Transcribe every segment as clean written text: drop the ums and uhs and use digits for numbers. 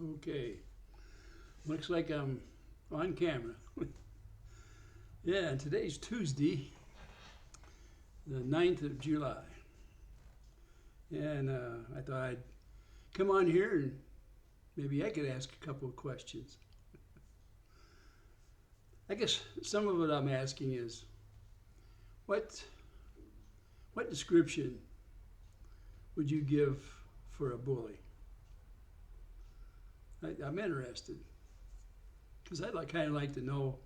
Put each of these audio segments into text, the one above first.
Okay, looks like I'm on camera. Yeah, and today's Tuesday, the 9th of July. And I thought I'd come on here and maybe I could ask a couple of questions. I guess some of what I'm asking is, what description would you give for a bully? I'm interested because I'd kind of like to know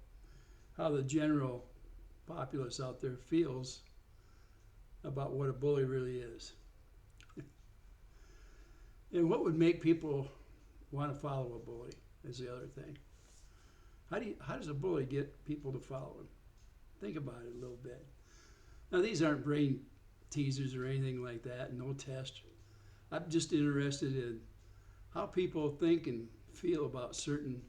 how the general populace out there feels about what a bully really is. And what would make people want to follow a bully is the other thing. How does a bully get people to follow him? Think about it a little bit. Now, these aren't brain teasers or anything like that, no test. I'm just interested in how people think and feel about certain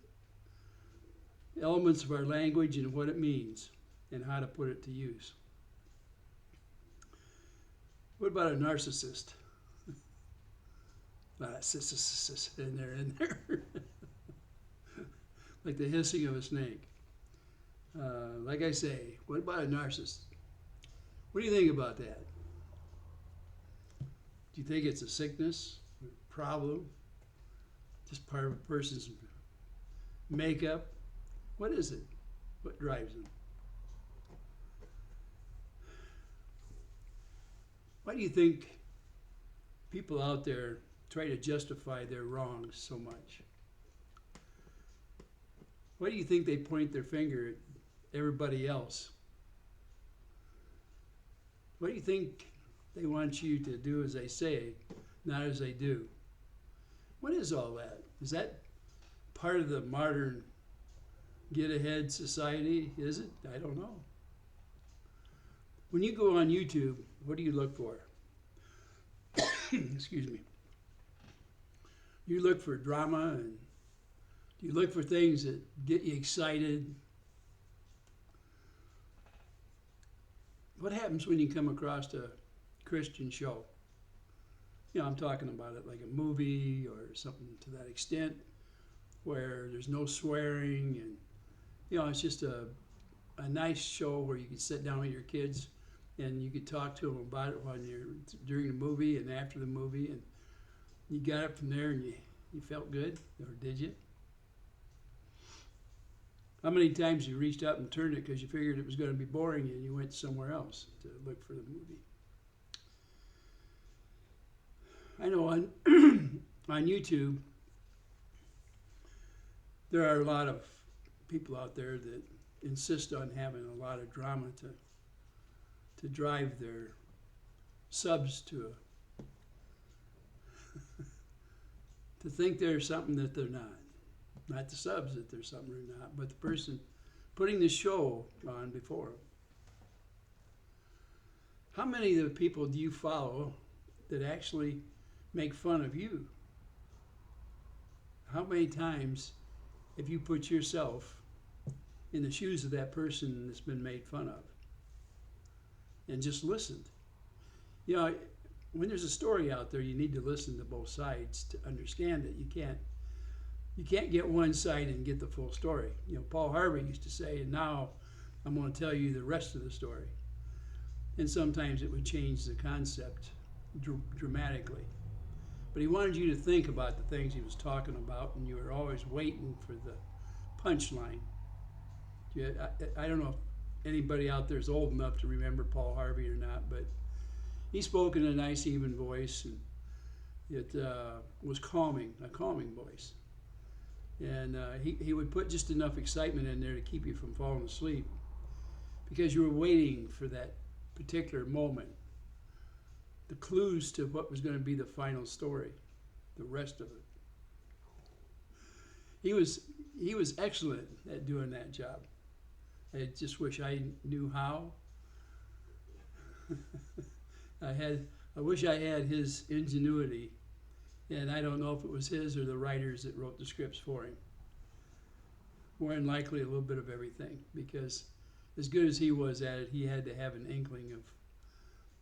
elements of our language and what it means and how to put it to use. What about a narcissist? In there. Like the hissing of a snake. Like I say, what about a narcissist? What do you think about that? Do you think it's a sickness, a problem, just part of a person's makeup? What is it? What drives them? Why do you think people out there try to justify their wrongs so much? Why do you think they point their finger at everybody else? Why do you think they want you to do as they say, not as they do? What is all that? Is that part of the modern get-ahead society? Is it? I don't know. When you go on YouTube, what do you look for? Excuse me. You look for drama, and you look for things that get you excited. What happens when you come across a Christian show? You know, I'm talking about it like a movie or something to that extent, where there's no swearing, and you know, it's just a nice show where you can sit down with your kids and you could talk to them about it when you're during the movie and after the movie, and you got up from there and you felt good, or did you? How many times you reached up and turned it because you figured it was going to be boring and you went somewhere else to look for the movie? I know on on YouTube there are a lot of people out there that insist on having a lot of drama to drive their subs to think they're something that they're not. Not the subs that they're something or not, but the person putting the show on before them. How many of the people do you follow that actually make fun of you? How many times have you put yourself in the shoes of that person that's been made fun of and just listened? You know, when there's a story out there, you need to listen to both sides to understand it. You can't get one side and get the full story. You know, Paul Harvey used to say, and now I'm going to tell you the rest of the story. And sometimes it would change the concept dramatically. But he wanted you to think about the things he was talking about, and you were always waiting for the punchline. I don't know if anybody out there is old enough to remember Paul Harvey or not, but he spoke in a nice, even voice, and it was calming, a calming voice. And he would put just enough excitement in there to keep you from falling asleep because you were waiting for that particular moment, the clues to what was going to be the final story, the rest of it. He was excellent at doing that job. I just wish I knew how. I wish I had his ingenuity. And I don't know if it was his or the writers that wrote the scripts for him. More than likely a little bit of everything, because as good as he was at it, he had to have an inkling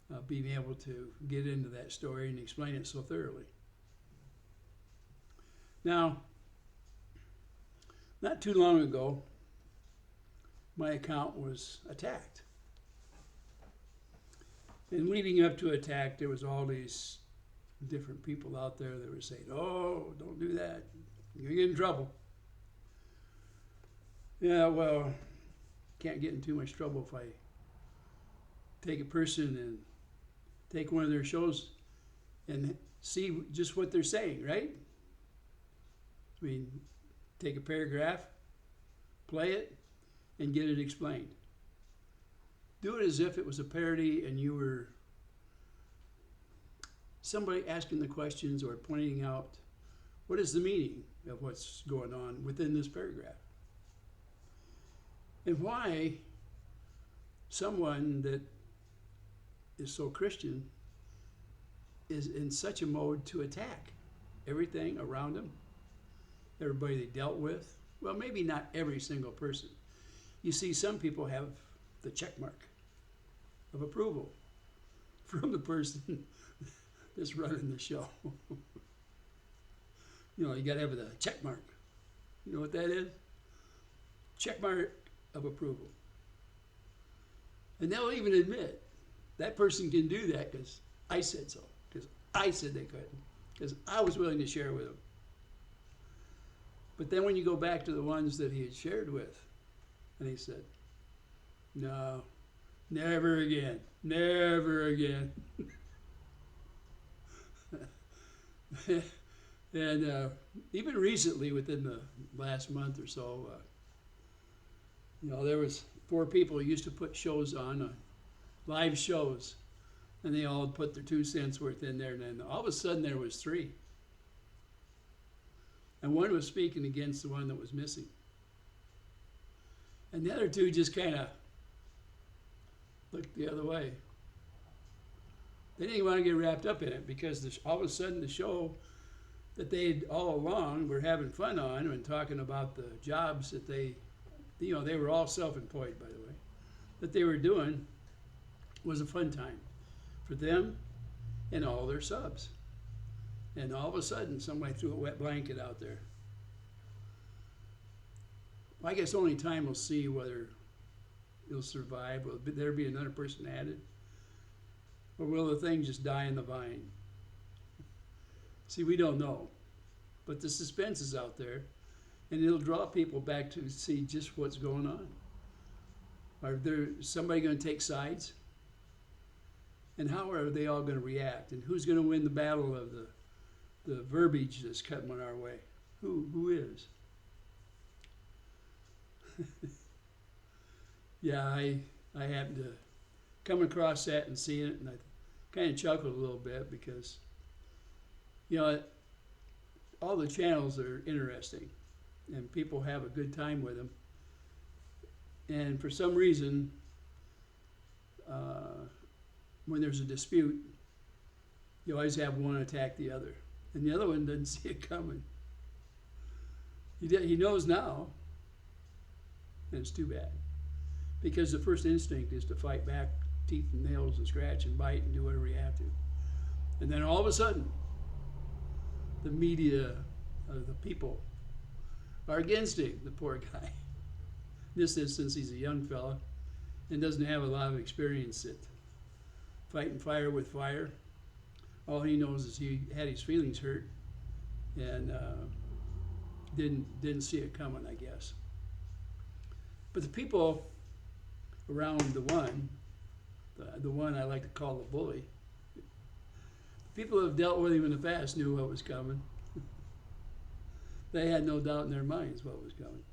of being able to get into that story and explain it so thoroughly. Now, Not too long ago, my account was attacked. And leading up to attack, there was all these different people out there that were saying, "Oh, don't do that. You're gonna get in trouble." Yeah, well, can't get in too much trouble if I take a person and take one of their shows and see just what they're saying, right? I mean, take a paragraph, play it, and get it explained. Do it as if it was a parody and you were somebody asking the questions or pointing out what is the meaning of what's going on within this paragraph. And why someone that is so Christian is in such a mode to attack everything around them, everybody they dealt with. Well, maybe not every single person. You see, some people have the check mark of approval from the person that's running the show. You know, you got to have the check mark. You know what that is? Check mark of approval. And they'll even admit that person can do that because I said so, because I said they couldn't, because I was willing to share with them. But then when you go back to the ones that he had shared with, and he said, "No, never again, never again." And even recently, within the last month or so, you know, there was 4 people who used to put shows on, live shows, and they all put their 2 cents worth in there, and then all of a sudden there was 3. And one was speaking against the one that was missing. And the other 2 just kind of looked the other way. They didn't want to get wrapped up in it because all of a sudden the show that they all along were having fun on and talking about the jobs that they were all self-employed, by the way, that they were doing was a fun time for them and all their subs. And all of a sudden, somebody threw a wet blanket out there. Well, I guess only time will see whether it'll survive. Will there be another person added? Or will the thing just die in the vine? See, we don't know. But the suspense is out there, and it'll draw people back to see just what's going on. Are there somebody going to take sides? And how are they all going to react? And who's going to win the battle of the verbiage that's coming our way? Who is? Yeah, I happened to come across that and see it, and I kind of chuckled a little bit because, you know, all the channels are interesting, and people have a good time with them. And for some reason, when there's a dispute, you always have one attack the other, and the other one doesn't see it coming. He knows now, and it's too bad, because the first instinct is to fight back, teeth and nails and scratch and bite and do whatever you have to. And then all of a sudden, the media, the people, are against him, the poor guy. In this instance, he's a young fella and doesn't have a lot of experience at fighting fire with fire. All he knows is he had his feelings hurt and didn't see it coming, I guess. But the people around the one I like to call the bully, the people who have dealt with him in the past knew what was coming. They had no doubt in their minds what was coming.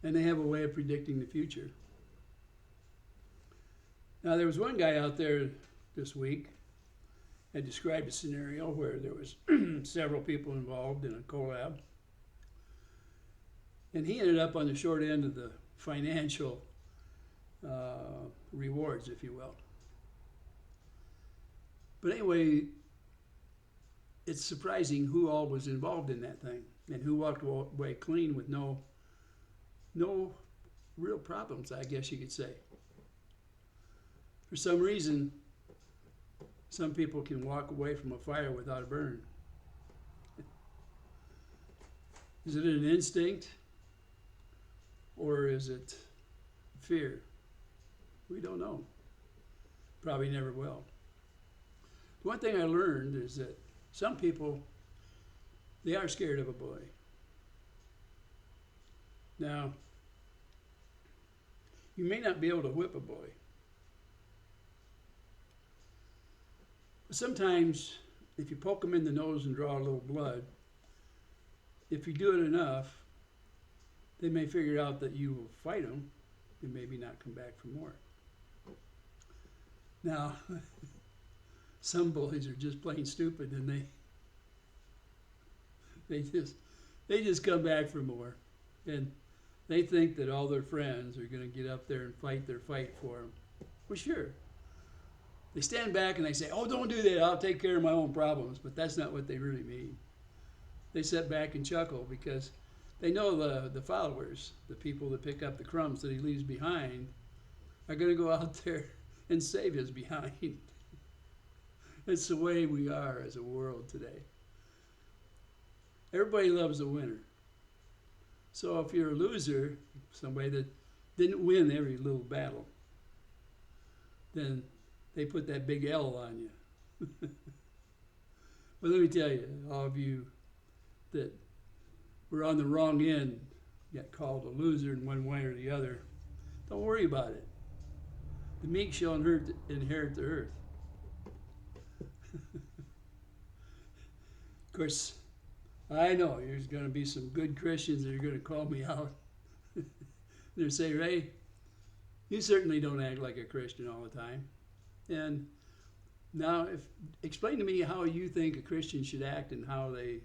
And they have a way of predicting the future. Now, there was one guy out there this week that described a scenario where there was several people involved in a collab. And he ended up on the short end of the financial rewards, if you will. But anyway, it's surprising who all was involved in that thing and who walked away clean with no real problems, I guess you could say. For some reason, some people can walk away from a fire without a burn. Is it an instinct or is it fear? We don't know. Probably never will. The one thing I learned is that some people, they are scared of a bully. Now, you may not be able to whip a bully. But sometimes, if you poke them in the nose and draw a little blood, if you do it enough, they may figure out that you will fight them and maybe not come back for more. Now, some bullies are just plain stupid, and they just come back for more, and they think that all their friends are going to get up there and fight their fight for them. Well, sure. They stand back and they say, "Oh, don't do that. I'll take care of my own problems." But that's not what they really mean. They sit back and chuckle because they know the followers, the people that pick up the crumbs that he leaves behind, are going to go out there and save his behind. It's the way we are as a world today. Everybody loves a winner. So if you're a loser, somebody that didn't win every little battle, then they put that big L on you. But let me tell you, all of you that were on the wrong end, got called a loser in one way or the other, don't worry about it. The meek shall inherit the earth. Of course, I know there's going to be some good Christians that are going to call me out. They'll say, "Ray, you certainly don't act like a Christian all the time. And now, explain to me how you think a Christian should act and how they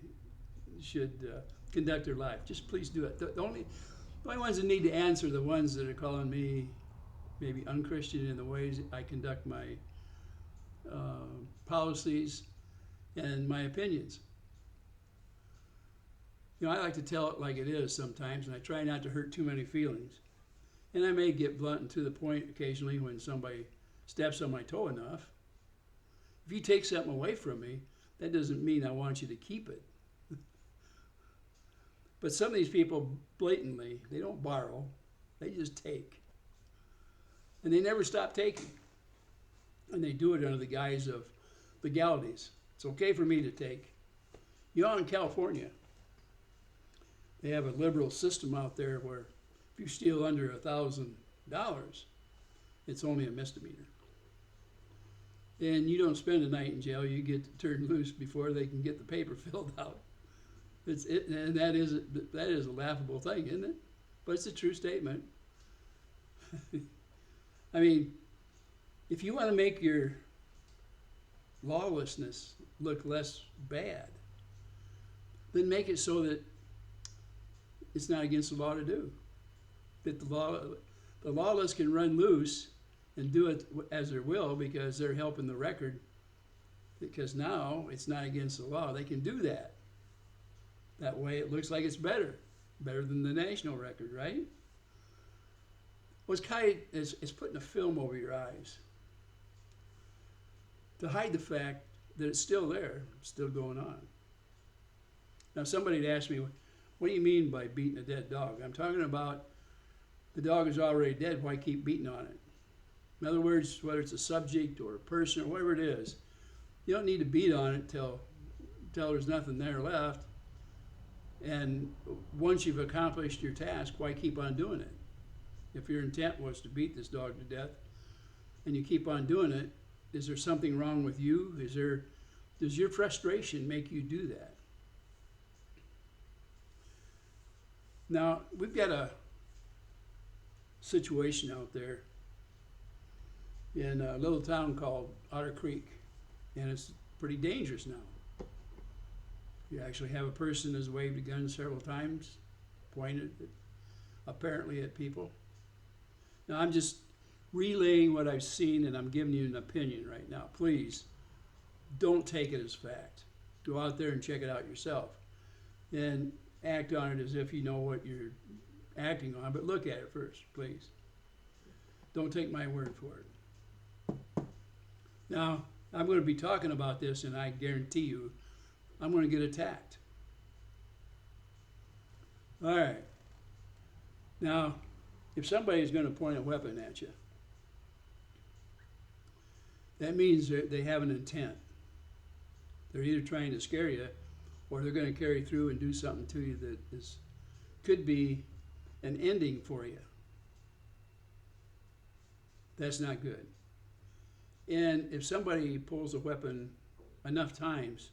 should conduct their life. Just please do it." The only ones that need to answer are the ones that are calling me maybe unchristian in the ways I conduct my policies and my opinions. You know, I like to tell it like it is sometimes, and I try not to hurt too many feelings. And I may get blunt and to the point occasionally when somebody steps on my toe enough. If you take something away from me, that doesn't mean I want you to keep it. But some of these people blatantly, they don't borrow, they just take. And they never stop taking. And they do it under the guise of legalities. It's okay for me to take. You know, in California, they have a liberal system out there where if you steal under $1,000, it's only a misdemeanor. And you don't spend a night in jail, you get turned loose before they can get the paper filled out. And that is a laughable thing, isn't it? But it's a true statement. I mean, if you want to make your lawlessness look less bad, then make it so that it's not against the law to do. That the lawless can run loose and do it as their will because they're helping the record. Because now it's not against the law. They can do that. That way it looks like it's better than the national record, right? Well, it's putting a film over your eyes to hide the fact that it's still there, still going on. Now, somebody had asked me, "What do you mean by beating a dead dog?" I'm talking about the dog is already dead, why keep beating on it? In other words, whether it's a subject or a person or whatever it is, you don't need to beat on it till there's nothing there left. And once you've accomplished your task, why keep on doing it? If your intent was to beat this dog to death and you keep on doing it, is there something wrong with you? Does your frustration make you do that? Now, we've got a situation out there in a little town called Otter Creek, and it's pretty dangerous now. You actually have a person who's waved a gun several times, pointed apparently at people. Now, I'm just relaying what I've seen, and I'm giving you an opinion right now. Please, don't take it as fact. Go out there and check it out yourself. And act on it as if you know what you're acting on, but look at it first, please. Don't take my word for it. Now, I'm going to be talking about this, and I guarantee you, I'm going to get attacked. All right. Now, if somebody is going to point a weapon at you, that means they have an intent. They're either trying to scare you, or they're going to carry through and do something to you that could be an ending for you. That's not good. And if somebody pulls a weapon enough times,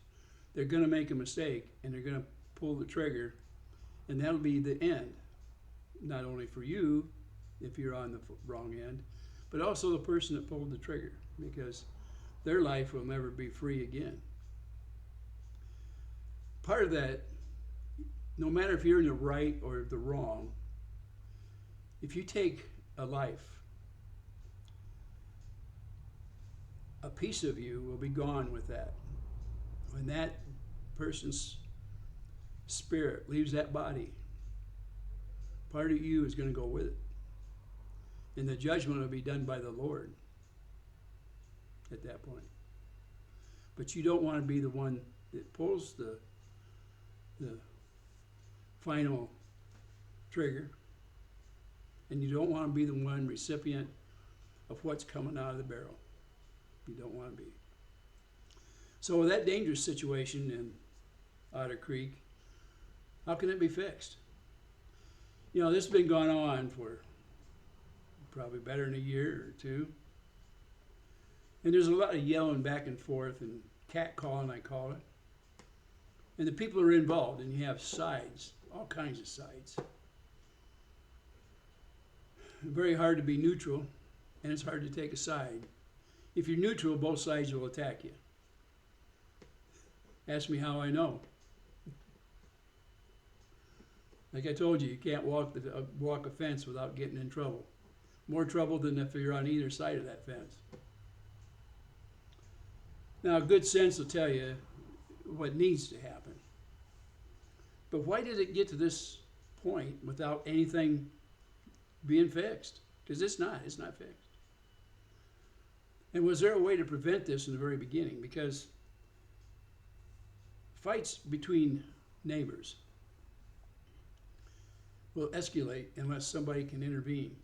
they're going to make a mistake and they're going to pull the trigger, and that'll be the end. Not only for you, if you're on the wrong end, but also the person that pulled the trigger, because their life will never be free again. Part of that, no matter if you're in the right or the wrong, if you take a life, a piece of you will be gone with that. When that person's spirit leaves that body, part of you is going to go with it. And the judgment will be done by the Lord at that point. But you don't want to be the one that pulls the final trigger. And you don't want to be the one recipient of what's coming out of the barrel. You don't want to be. So with that dangerous situation in Otter Creek, how can it be fixed? You know, this has been going on for probably better than a year or two. And there's a lot of yelling back and forth and catcalling, I call it. And the people are involved, and you have sides, all kinds of sides. Very hard to be neutral, and it's hard to take a side. If you're neutral, both sides will attack you. Ask me how I know. Like I told you, you can't walk a fence without getting in trouble. More trouble than if you're on either side of that fence. Now, good sense will tell you what needs to happen. But why did it get to this point without anything being fixed? Because it's not fixed. And was there a way to prevent this in the very beginning? Because fights between neighbors will escalate unless somebody can intervene.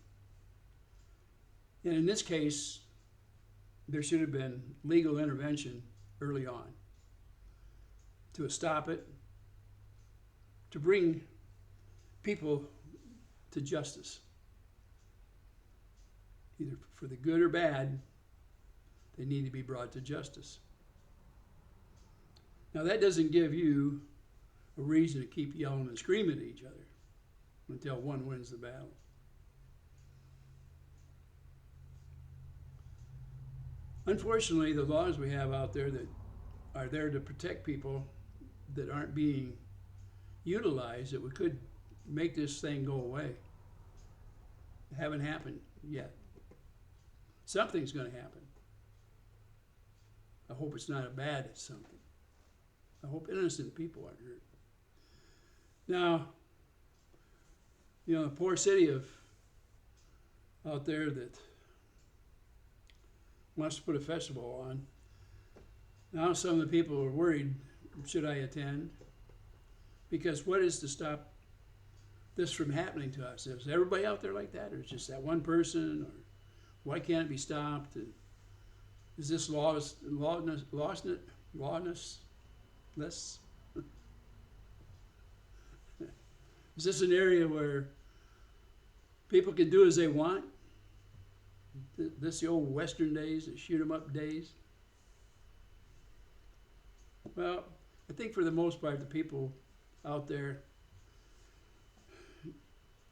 And in this case, there should have been legal intervention early on to stop it, to bring people to justice. Either for the good or bad, they need to be brought to justice. Now, that doesn't give you a reason to keep yelling and screaming at each other until one wins the battle. Unfortunately, the laws we have out there that are there to protect people that aren't being utilized, that we could make this thing go away, haven't happened yet. Something's going to happen. I hope it's not a bad something. I hope innocent people aren't hurt. Now, you know, the poor city out there that wants to put a festival on. Now some of the people are worried, should I attend? Because what is to stop this from happening to us? Is everybody out there like that, or is just that one person, or why can't it be stopped? And is this lawlessness? Is this an area where people can do as they want? This the old Western days, the shoot 'em up days? Well, I think for the most part, the people out there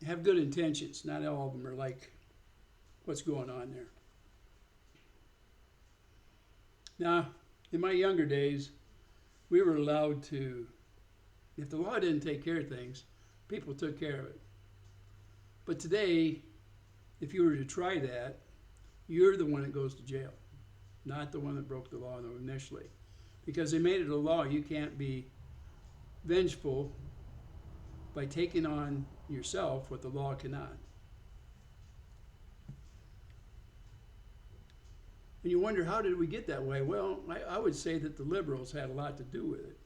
have good intentions. Not all of them are like what's going on there. Now, in my younger days, we were allowed to, if the law didn't take care of things, people took care of it. But today, if you were to try that, you're the one that goes to jail, not the one that broke the law initially. Because they made it a law, you can't be vengeful by taking on yourself what the law cannot. And you wonder, how did we get that way? Well, I would say that the liberals had a lot to do with it.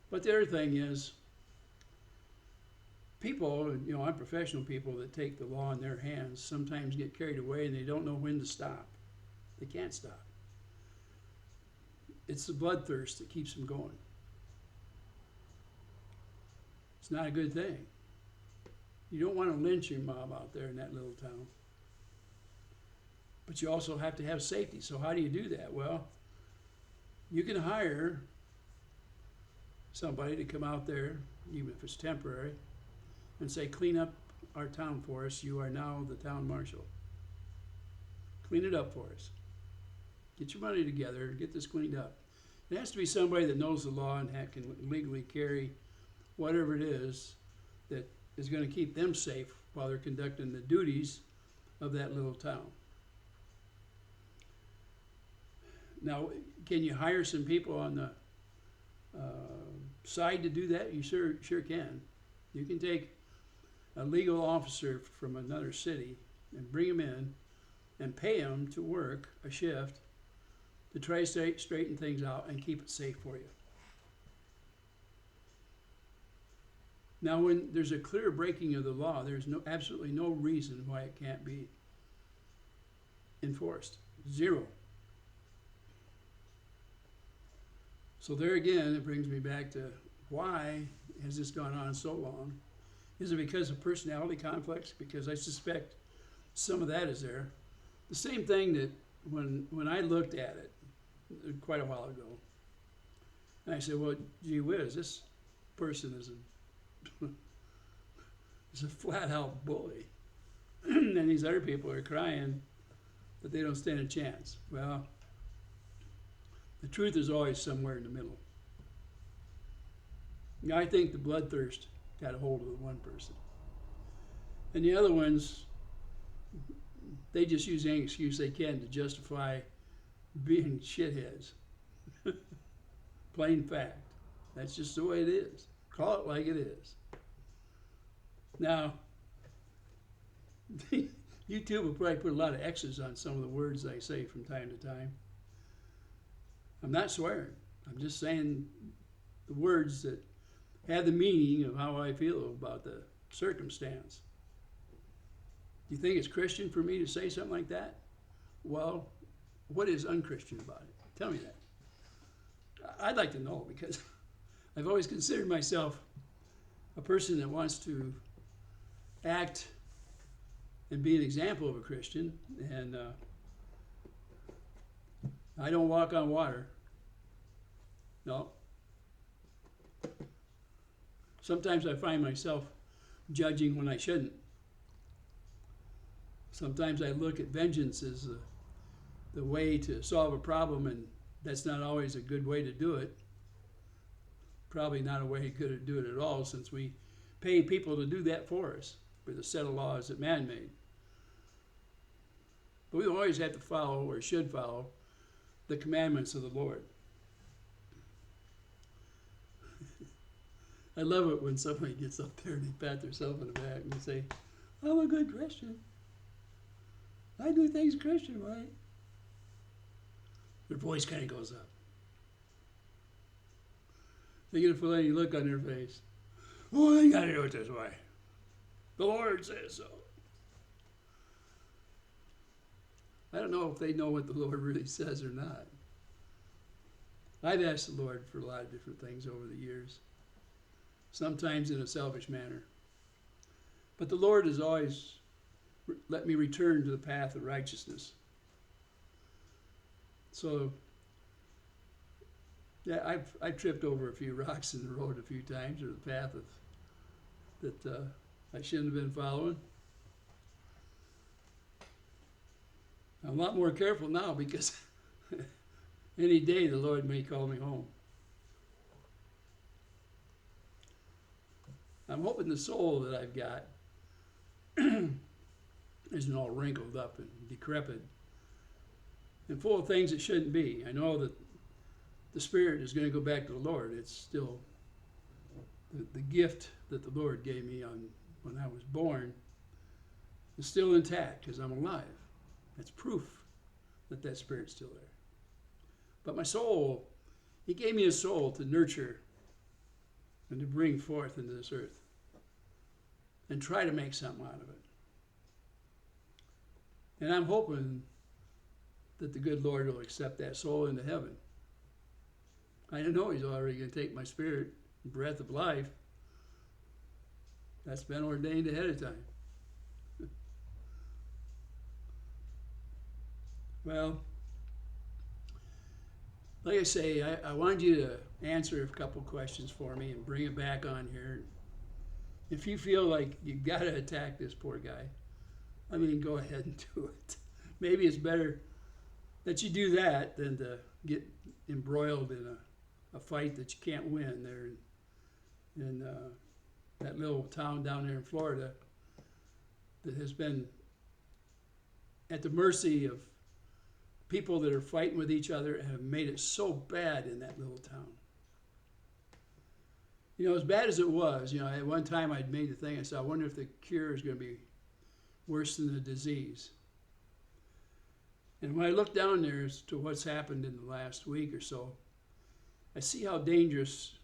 But the other thing is, people, unprofessional people that take the law in their hands sometimes get carried away and they don't know when to stop. They can't stop. It's the bloodthirst that keeps them going. It's not a good thing. You don't want a lynching mob out there in that little town. But you also have to have safety. So how do you do that? Well, you can hire somebody to come out there, even if it's temporary, and say, clean up our town for us. You are now the town marshal. Clean it up for us. Get your money together and get this cleaned up. It has to be somebody that knows the law and can legally carry whatever it is that is going to keep them safe while they're conducting the duties of that little town. Now, can you hire some people on the side to do that? You sure can. You can take a legal officer from another city and bring him in and pay him to work a shift to try to straighten things out and keep it safe for you. Now, when there's a clear breaking of the law, there's absolutely no reason why it can't be enforced. Zero. So there again, it brings me back to why has this gone on so long? Is it because of personality conflicts? Because I suspect some of that is there. The same thing that when I looked at it quite a while ago, and I said, well, gee whiz, this person is a flat-out bully. And these other people are crying that they don't stand a chance. Well, the truth is always somewhere in the middle. I think the bloodthirst got a hold of the one person. And the other ones, they just use any excuse they can to justify being shitheads. Plain fact. That's just the way it is. Call it like it is. Now, YouTube will probably put a lot of X's on some of the words I say from time to time. I'm not swearing. I'm just saying the words that have the meaning of how I feel about the circumstance. Do you think it's Christian for me to say something like that? Well, what is unchristian about it? Tell me that. I'd like to know, because I've always considered myself a person that wants to act and be an example of a Christian, and I don't walk on water. No. Sometimes I find myself judging when I shouldn't. Sometimes I look at vengeance as the way to solve a problem, and that's not always a good way to do it. Probably not a way good to do it at all, since we pay people to do that for us with a set of laws that man made. But we always have to follow, or should follow, the commandments of the Lord. I love it when somebody gets up there and they pat themselves on the back and they say, I'm a good Christian. I do things Christian, right? Their voice kind of goes up. They get a funny look on their face. Oh, they got to do it this way. The Lord says so. I don't know if they know what the Lord really says or not. I've asked the Lord for a lot of different things over the years, sometimes in a selfish manner. But the Lord has always let me return to the path of righteousness. So, yeah, I've tripped over a few rocks in the road a few times, or the path that I shouldn't have been following. I'm a lot more careful now, because any day the Lord may call me home. I'm hoping the soul that I've got isn't all wrinkled up and decrepit and full of things it shouldn't be. I know that the spirit is going to go back to the Lord. It's still the gift that the Lord gave me when I was born is still intact, because I'm alive. That's proof that that spirit's still there. But my soul, he gave me a soul to nurture and to bring forth into this earth. and try to make something out of it. And I'm hoping that the good Lord will accept that soul into heaven. I know He's already going to take my spirit, breath of life. That's been ordained ahead of time. Well, like I say, I wanted you to answer a couple questions for me and bring it back on here. If you feel like you've got to attack this poor guy, I mean, go ahead and do it. Maybe it's better that you do that than to get embroiled in a fight that you can't win there in that little town down there in Florida that has been at the mercy of people that are fighting with each other and have made it so bad in that little town. You know, as bad as it was, you know, at one time I'd made the thing, I said, I wonder if the cure is going to be worse than the disease. And when I look down there as to what's happened in the last week or so, I see how dangerous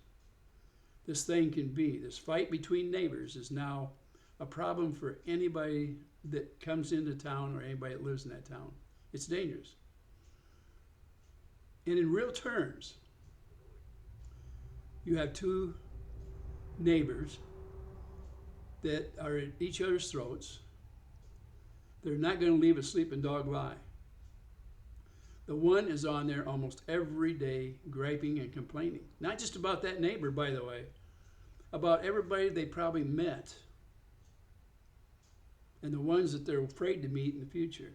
this thing can be. This fight between neighbors is now a problem for anybody that comes into town or anybody that lives in that town. It's dangerous. And in real terms, you have two neighbors that are at each other's throats. They're not going to leave a sleeping dog lie. The one is on there almost every day griping and complaining. Not just about that neighbor, by the way, about everybody they probably met and the ones that they're afraid to meet in the future.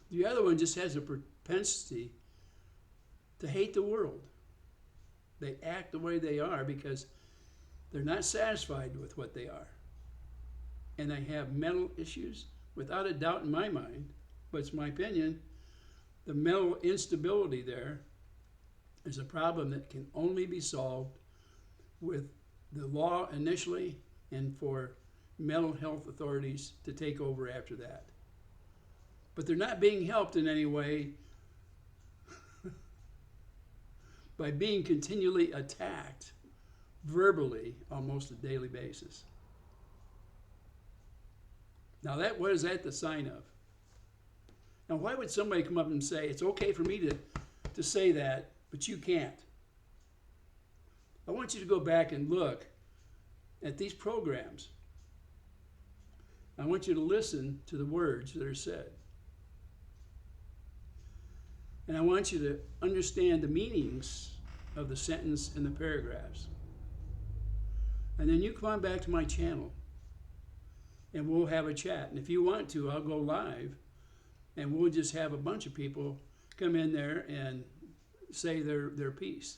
The other one just has a propensity to hate the world. They act the way they are because they're not satisfied with what they are. And they have mental issues, without a doubt in my mind, but it's my opinion, the mental instability there is a problem that can only be solved with the law initially and for mental health authorities to take over after that. But they're not being helped in any way by being continually attacked verbally almost a daily basis. Now what is that the sign of? Now why would somebody come up and say, it's okay for me to say that, but you can't? I want you to go back and look at these programs. I want you to listen to the words that are said. And I want you to understand the meanings of the sentence and the paragraphs. And then you come on back to my channel and we'll have a chat. And if you want to, I'll go live and we'll just have a bunch of people come in there and say their piece.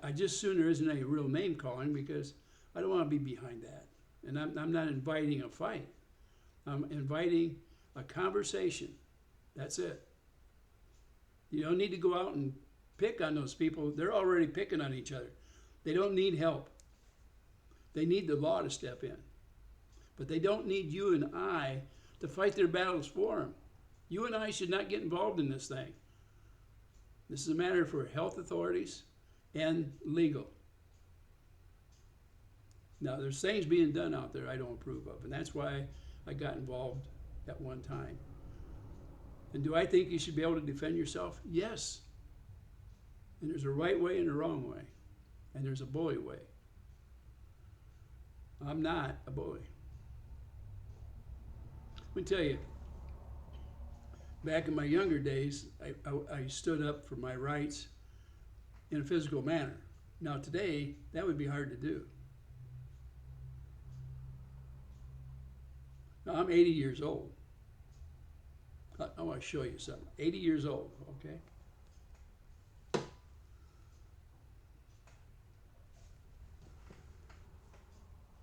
I just assume there isn't any real name calling because I don't want to be behind that. And I'm not inviting a fight. I'm inviting a conversation. That's it. You don't need to go out and pick on those people. They're already picking on each other. They don't need help. They need the law to step in. But they don't need you and I to fight their battles for them. You and I should not get involved in this thing. This is a matter for health authorities and legal. Now, there's things being done out there I don't approve of, and that's why I got involved at one time. And do I think you should be able to defend yourself? Yes. And there's a right way and a wrong way. And there's a bully way. I'm not a bully. Let me tell you, back in my younger days, I stood up for my rights in a physical manner. Now today, that would be hard to do. Now, I'm 80 years old. I want to show you something. 80 years old, okay?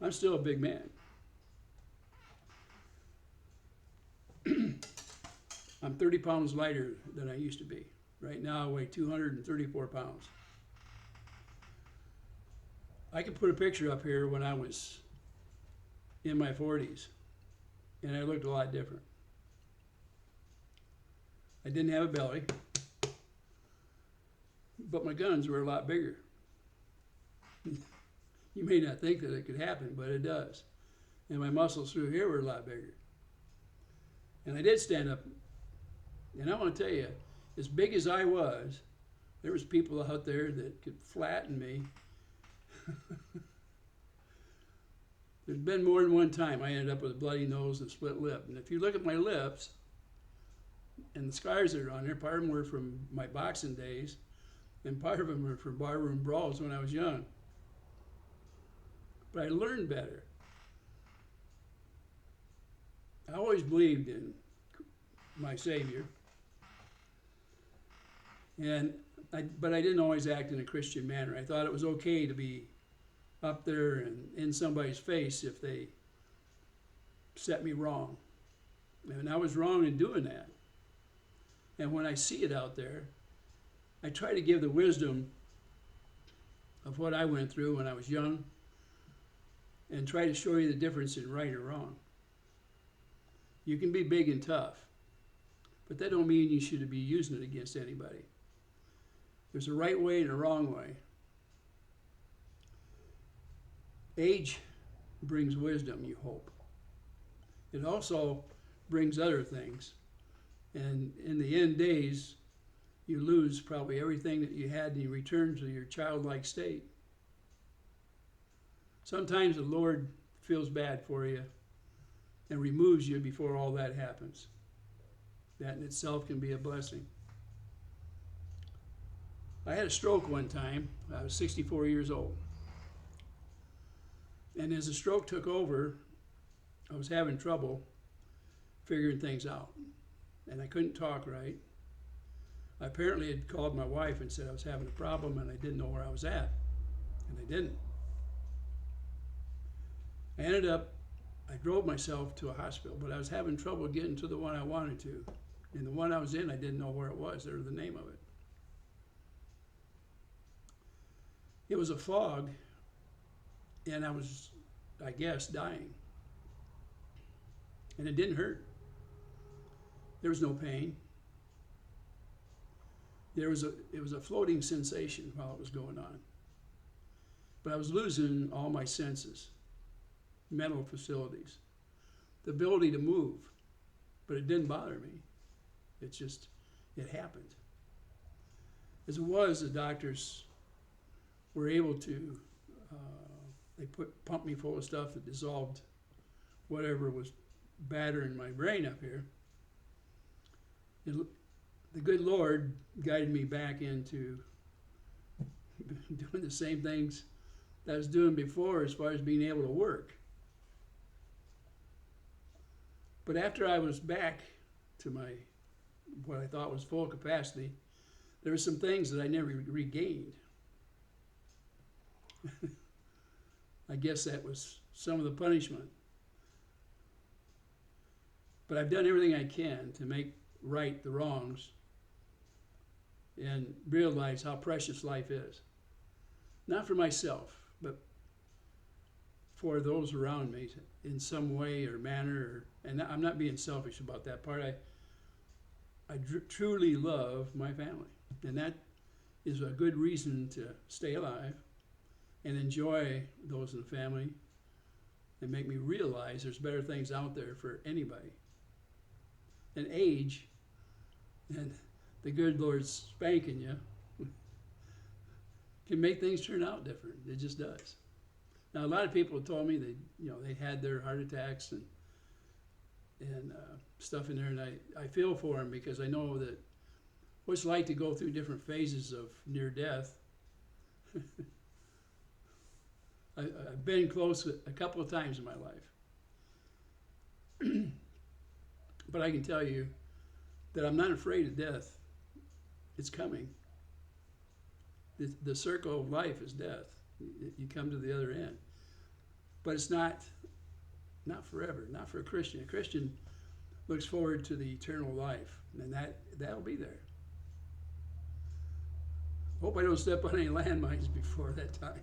I'm still a big man. I'm 30 pounds lighter than I used to be. Right now I weigh 234 pounds. I could put a picture up here when I was in my 40s, and I looked a lot different. I didn't have a belly, but my guns were a lot bigger. You may not think that it could happen, but it does. And my muscles through here were a lot bigger. And I did stand up. And I want to tell you, as big as I was, there was people out there that could flatten me. There's been more than one time I ended up with a bloody nose and a split lip. And if you look at my lips and the scars that are on there, part of them were from my boxing days, and part of them were from barroom brawls when I was young. But I learned better. I always believed in my Savior, but I didn't always act in a Christian manner. I thought it was okay to be up there and in somebody's face if they set me wrong. And I was wrong in doing that. And when I see it out there, I try to give the wisdom of what I went through when I was young and try to show you the difference in right or wrong. You can be big and tough, but that don't mean you should be using it against anybody. There's a right way and a wrong way. Age brings wisdom, you hope. It also brings other things. And in the end days, you lose probably everything that you had and you return to your childlike state. Sometimes the Lord feels bad for you and removes you before all that happens. That in itself can be a blessing. I had a stroke one time. I was 64 years old. And as the stroke took over, I was having trouble figuring things out. And I couldn't talk right. I apparently had called my wife and said I was having a problem and I didn't know where I was at. And I didn't. I drove myself to a hospital, but I was having trouble getting to the one I wanted to. And the one I was in, I didn't know where it was or the name of it. It was a fog, and I was, I guess, dying. And it didn't hurt. There was no pain. It was a floating sensation while it was going on. But I was losing all my senses, mental facilities, the ability to move. But it didn't bother me. It happened. As it was, the doctors were able to, they pumped me full of stuff that dissolved whatever was battering my brain up here. The good Lord guided me back into doing the same things that I was doing before as far as being able to work. But after I was back to what I thought was full capacity, there were some things that I never regained. I guess that was some of the punishment. But I've done everything I can to make right the wrongs and realize how precious life is. Not for myself, but for those around me in some way or manner. And I'm not being selfish about that part. I truly love my family. And that is a good reason to stay alive and enjoy those in the family and make me realize there's better things out there for anybody. And age and the good Lord's spanking you can make things turn out different. It just does. Now, a lot of people told me they had their heart attacks and stuff in there, and I feel for them because I know that what it's like to go through different phases of near death. I've been close a couple of times in my life. But I can tell you that I'm not afraid of death. It's coming. The circle of life is death. You come to the other end. But it's not forever, not for a Christian. A Christian looks forward to the eternal life, and that'll be there. Hope I don't step on any landmines before that time.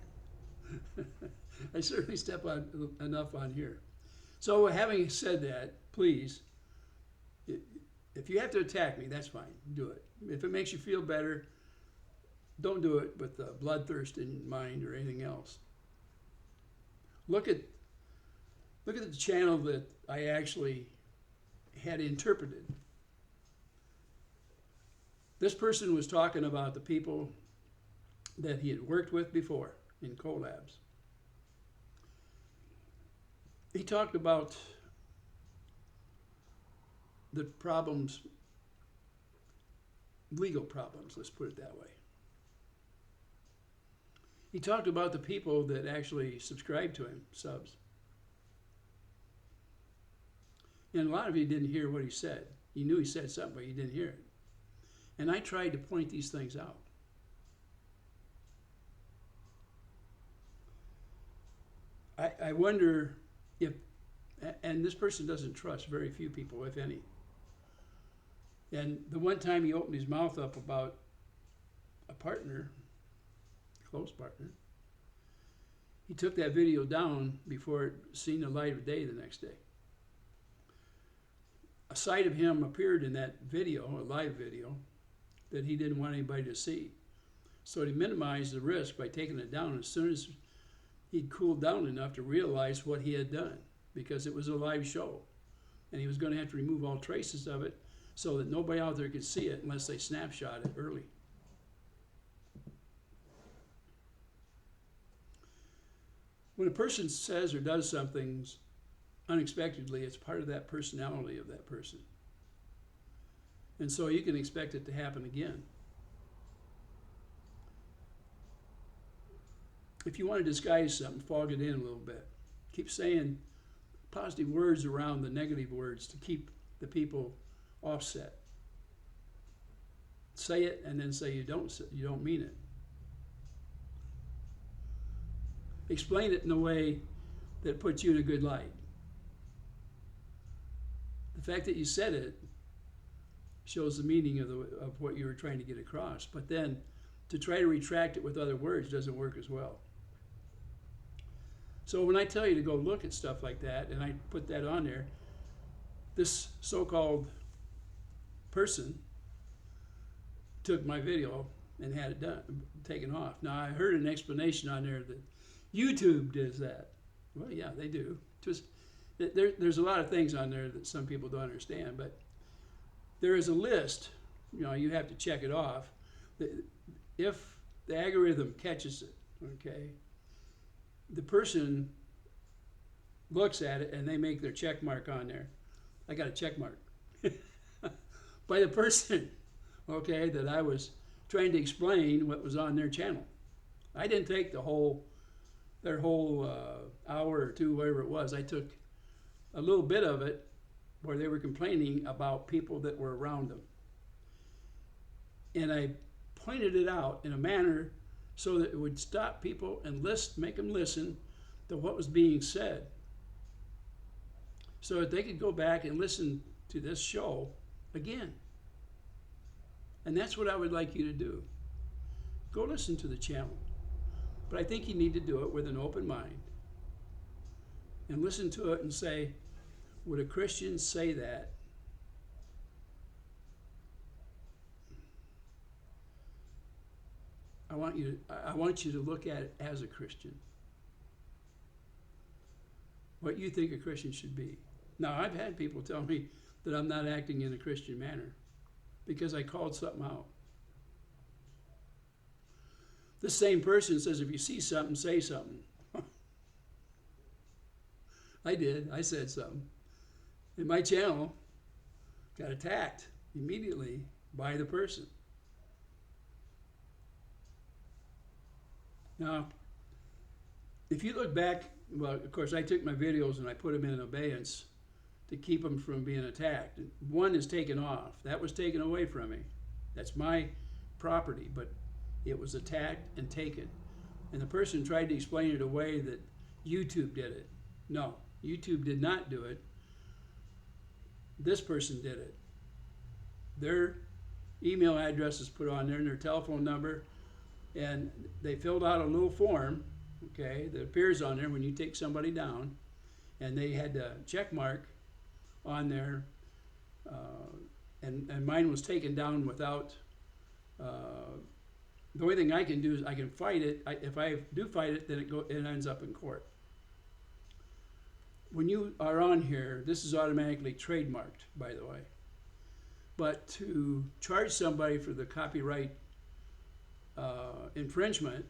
I certainly step on enough on here. So having said that, please, if you have to attack me, that's fine. Do it. If it makes you feel better, don't do it with bloodthirst in mind or anything else. Look at the channel that I actually had interpreted. This person was talking about the people that he had worked with before in collabs. He talked about the problems, legal problems, let's put it that way. He talked about the people that actually subscribed to him, subs. And a lot of you didn't hear what he said. You knew he said something, but you didn't hear it. And I tried to point these things out. I wonder if, and this person doesn't trust very few people, if any. And the one time he opened his mouth up about a partner, close partner, he took that video down before it seen the light of day the next day. A sight of him appeared in that video, a live video, that he didn't want anybody to see. So he minimized the risk by taking it down as soon as he'd cooled down enough to realize what he had done, because it was a live show. And he was going to have to remove all traces of it so that nobody out there could see it unless they snapshot it early. When a person says or does something unexpectedly, it's part of that personality of that person. And so you can expect it to happen again. If you want to disguise something, fog it in a little bit. Keep saying positive words around the negative words to keep the people offset. Say it and then say you don't mean it. Explain it in a way that puts you in a good light. The fact that you said it shows the meaning of what you were trying to get across. But then to try to retract it with other words doesn't work as well. So when I tell you to go look at stuff like that, and I put that on there, this so-called person took my video and had it taken off. Now I heard an explanation on there that YouTube does that. Well, yeah, they do. Just there's a lot of things on there that some people don't understand, but there is a list. You have to check it off. If the algorithm catches it, okay, the person looks at it and they make their check mark on there. I got a check mark by the person, okay, that I was trying to explain what was on their channel. I didn't take their whole hour or two, whatever it was. I took a little bit of it where they were complaining about people that were around them. And I pointed it out in a manner so that it would stop people and make them listen to what was being said, so that they could go back and listen to this show again. And that's what I would like you to do. Go listen to the channel. But I think you need to do it with an open mind and listen to it and say, would a Christian say that? I want you to look at it as a Christian. What you think a Christian should be. Now, I've had people tell me that I'm not acting in a Christian manner because I called something out. This same person says, if you see something, say something. I did. I said something. And my channel got attacked immediately by the person. Now, if you look back, well, of course, I took my videos and I put them in abeyance to keep them from being attacked. One is taken off. That was taken away from me. That's my property, but it was attacked and taken. And the person tried to explain it away that YouTube did it. No, YouTube did not do it. This person did it. Their email address is put on there and their telephone number, and they filled out a little form, okay, that appears on there when you take somebody down, and they had a check mark on there, and mine was taken down without, the only thing I can do is I can fight it. If I do fight it, then it ends up in court. when you are on here, this is automatically trademarked, by the way. But to charge somebody for the copyright infringement,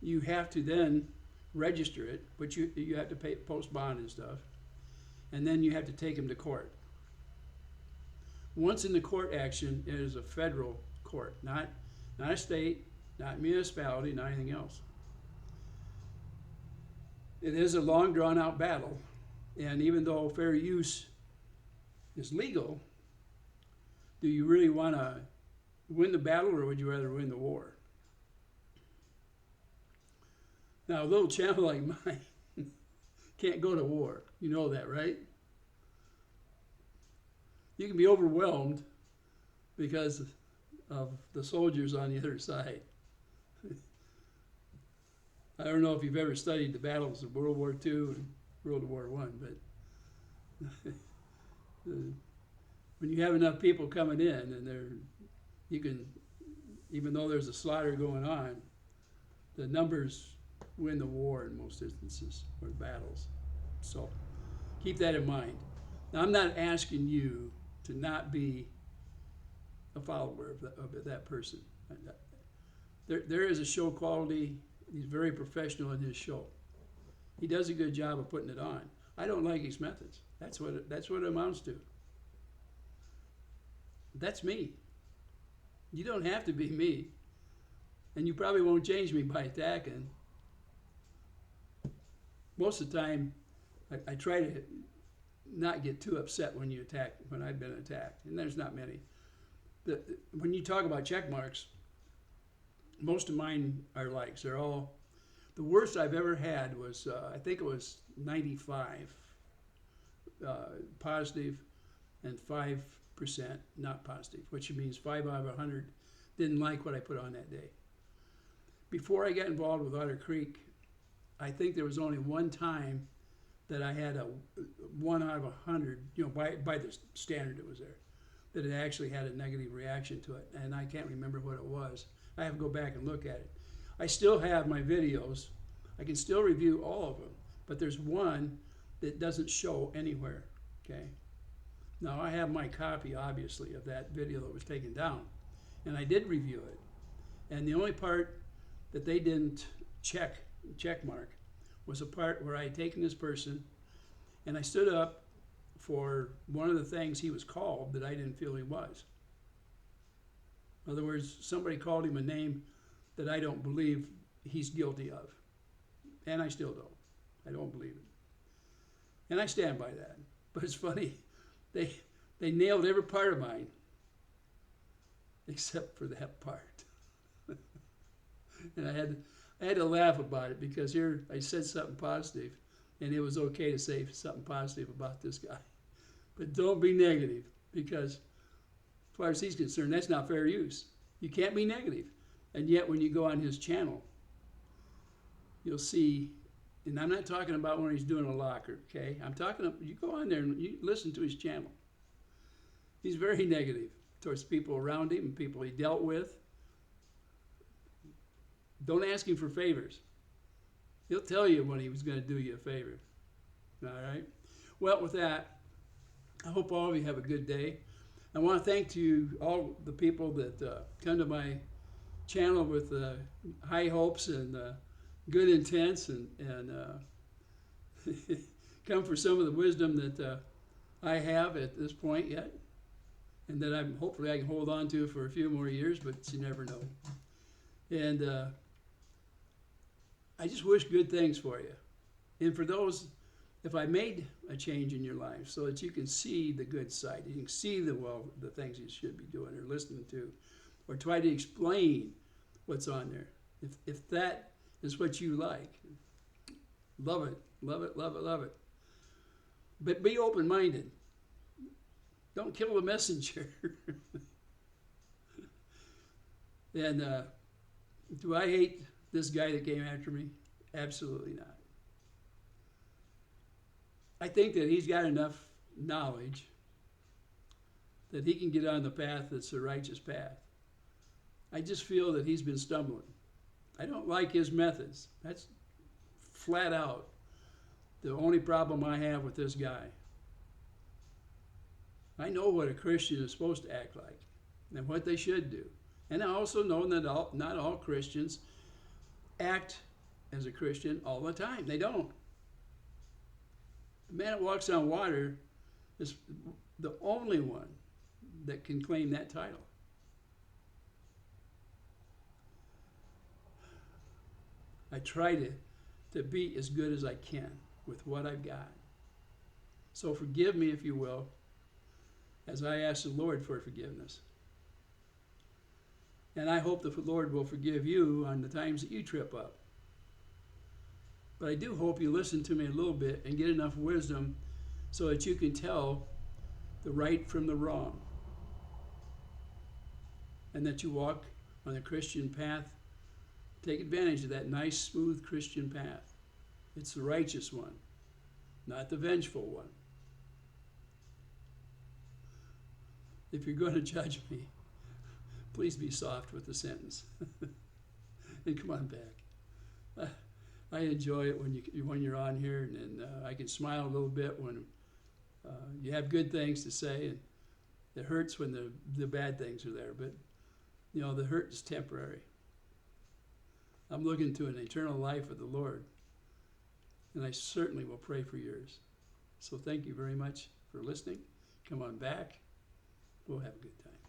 you have to then register it, but you have to pay post bond and stuff, and then you have to take them to court. Once in the court action, it is a federal court, not a state, not municipality, not anything else. It is a long, drawn-out battle, and even though fair use is legal, do you really want to win the battle, or would you rather win the war? Now, a little channel like mine can't go to war. You know that, right? You can be overwhelmed because of the soldiers on the other side. I don't know if you've ever studied the battles of World War II and World War I, but when you have enough people coming in, and you can, even though there's a slaughter going on, the numbers win the war in most instances, or battles. So keep that in mind. Now, I'm not asking you to not be a follower of that person. There is a show quality. He's very professional in his show. He does a good job of putting it on. I don't like his methods. That's what it amounts to. That's me. You don't have to be me. And you probably won't change me by attacking. Most of the time, I try to not get too upset when I've been attacked. And there's not many. When you talk about check marks, most of mine are likes. They're all, the worst I've ever had was, I think it was 95 positive and 5% not positive, which means 5 out of 100 didn't like what I put on that day. Before I got involved with Otter Creek, I think there was only one time that I had a 1 out of 100, by the standard that was there, that it actually had a negative reaction to it, and I can't remember what it was. I have to go back and look at it. I still have my videos. I can still review all of them, but there's one that doesn't show anywhere, okay? Now, I have my copy, obviously, of that video that was taken down, and I did review it. And the only part that they didn't check mark was a part where I had taken this person and I stood up for one of the things he was called that I didn't feel he was. In other words, somebody called him a name that I don't believe he's guilty of. And I still don't. I don't believe it. And I stand by that. But it's funny, they nailed every part of mine except for that part. And I had to laugh about it, because here I said something positive, and it was okay to say something positive about this guy. But don't be negative, because as far as he's concerned, that's not fair use. You can't be negative. And yet when you go on his channel, you'll see, and I'm not talking about when he's doing a locker, okay? I'm talking, you go on there and you listen to his channel. He's very negative towards people around him and people he dealt with. Don't ask him for favors. He'll tell you when he was going to do you a favor. All right? Well, with that, I hope all of you have a good day. I want to thank to all the people that come to my channel with high hopes and good intents, and come for some of the wisdom that I have at this point yet, and that hopefully I can hold on to for a few more years, but you never know. And I just wish good things for you. And for those, if I made a change in your life so that you can see the good side, you can see the things you should be doing or listening to, or try to explain what's on there. If that is what you like, love it, love it, love it, love it. But be open-minded. Don't kill the messenger. And do I hate this guy that came after me? Absolutely not. I think that he's got enough knowledge that he can get on the path that's the righteous path. I just feel that he's been stumbling. I don't like his methods. That's flat out. the only problem I have with this guy. I know what a Christian is supposed to act like and what they should do. And I also know that not all Christians act as a Christian all the time. They don't. The man that walks on water is the only one that can claim that title. I try to be as good as I can with what I've got. So forgive me, if you will, as I ask the Lord for forgiveness. And I hope the Lord will forgive you on the times that you trip up. But I do hope you listen to me a little bit and get enough wisdom so that you can tell the right from the wrong. And that you walk on the Christian path. Take advantage of that nice, smooth Christian path. It's the righteous one, not the vengeful one. If you're going to judge me, please be soft with the sentence. And come on back. I enjoy it when you're on here, and I can smile a little bit when you have good things to say, and it hurts when the bad things are there. But the hurt is temporary. I'm looking to an eternal life with the Lord, and I certainly will pray for yours. So thank you very much for listening. Come on back. We'll have a good time.